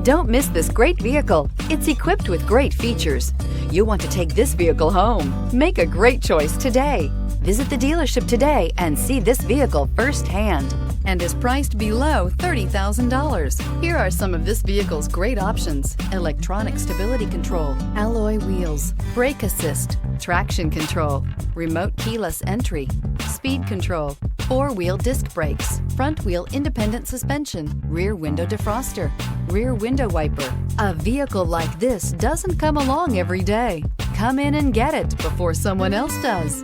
Don't miss this great vehicle. It's equipped with great features. You'll want to take this vehicle home. Make a great choice today. Visit the dealership today and see this vehicle firsthand, and is priced below $30,000. Here are some of this vehicle's great options: electronic stability control, alloy wheels, brake assist, traction control, remote keyless entry, speed control, four-wheel disc brakes, front-wheel independent suspension, rear window defroster, rear window wiper. A vehicle like this doesn't come along every day. Come in and get it before someone else does.